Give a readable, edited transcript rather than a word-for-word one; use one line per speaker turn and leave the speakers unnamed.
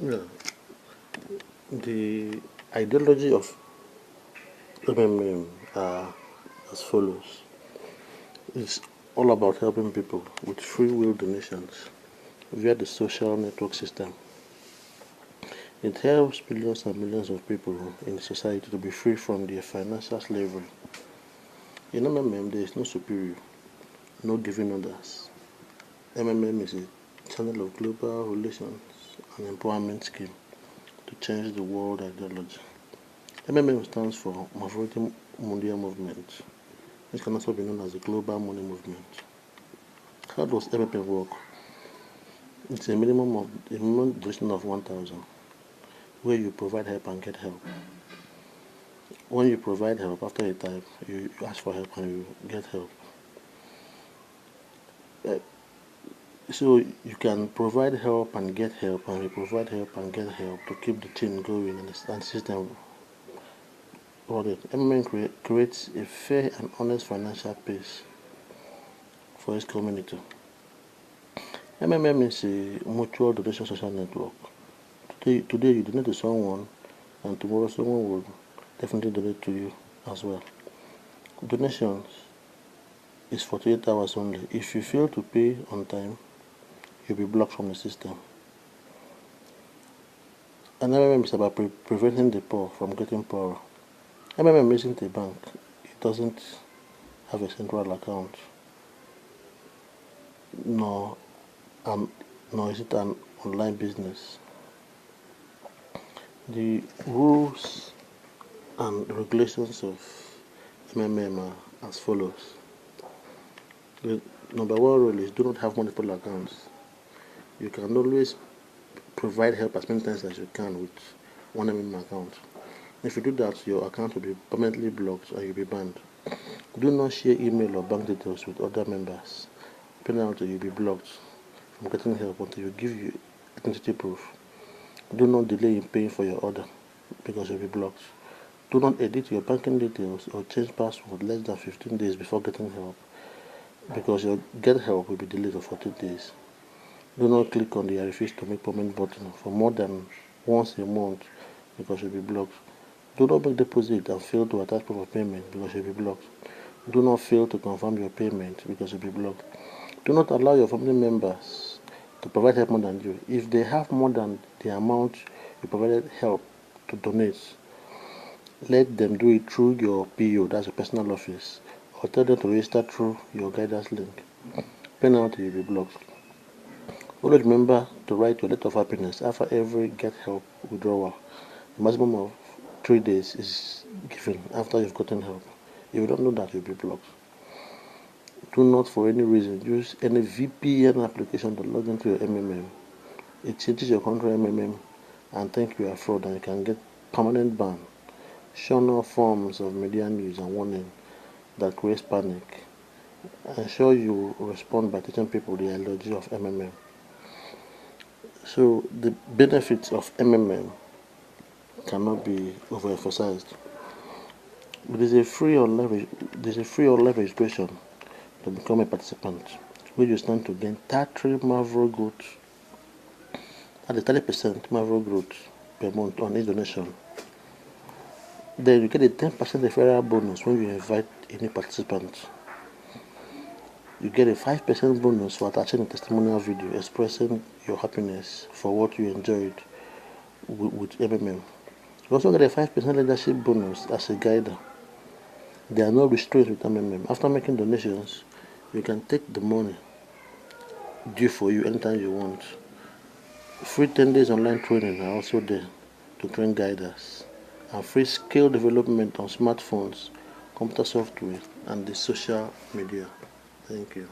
Yeah, the ideology of MMM are as follows. It's all about helping people with free will donations via the social network system. It helps millions and millions of people in society to be free from their financial slavery. In MMM, there is no superior, no giving others. MMM is a channel of global relations and empowerment scheme to change the world ideology. MMM stands for Majority Mundial Movement, which can also be known as the Global Money Movement. How does MMM work? It's a minimum donation of 1,000, where you provide help and get help. When you provide help, after a time, you ask for help and you get help. Uh, so you can provide help and get help, and you provide help and get help to keep the team going and the system running. MMM creates a fair and honest financial base for its community. MMM is a mutual donation social network. Today you donate to someone, and tomorrow someone will definitely donate to you as well. Donations is 48 hours only. If you fail to pay on time, you'll be blocked from the system. And MMM is about preventing the poor from getting poorer. MMM isn't a bank. It doesn't have a central account, nor, nor is it an online business. The rules and regulations of MMM are as follows. The number one rule is do not have multiple accounts. You can always provide help as many times as you can with one MMM account. If you do that, your account will be permanently blocked and you'll be banned. Do not share email or bank details with other members. Penalty, you'll be blocked from getting help until you give you identity proof. Do not delay in paying for your order because you'll be blocked. Do not edit your banking details or change password less than 15 days before getting help because your get help will be delayed for 14 days. Do not click on the I refuse to make payment button for more than once a month because you'll be blocked. Do not make deposit and fail to attach proof of payment because you'll be blocked. Do not fail to confirm your payment because you'll be blocked. Do not allow your family members to provide help more than you. If they have more than the amount you provided help to donate, let them do it through your PO, that's your personal office, or tell them to register through your guidance link. Penalty, you'll be blocked. Always remember to write your letter of happiness after every get help withdrawal. The maximum of 3 days is given after you've gotten help. If you don't know that, you'll be blocked. Do not for any reason use any VPN application to log into your MMM. It changes your country MMM and think you are fraud and you can get permanent ban. Shun all forms of media news and warning that creates panic. Ensure you respond by teaching people the ideology of MMM. So the benefits of MMM cannot be overemphasized. There's a free online registration to become a participant, where you stand to gain 30 Marvel growth at the 30% Marvel growth per month on each donation. Then you get a 10% referral bonus when you invite any participant. You get a 5% bonus for attaching a testimonial video expressing your happiness for what you enjoyed with MMM. You also get a 5% leadership bonus as a guide. There are no restraints with MMM. After making donations, you can take the money due for you anytime you want. Free 10 days online training are also there to train guiders, and free skill development on smartphones, computer software, and the social media. Thank you.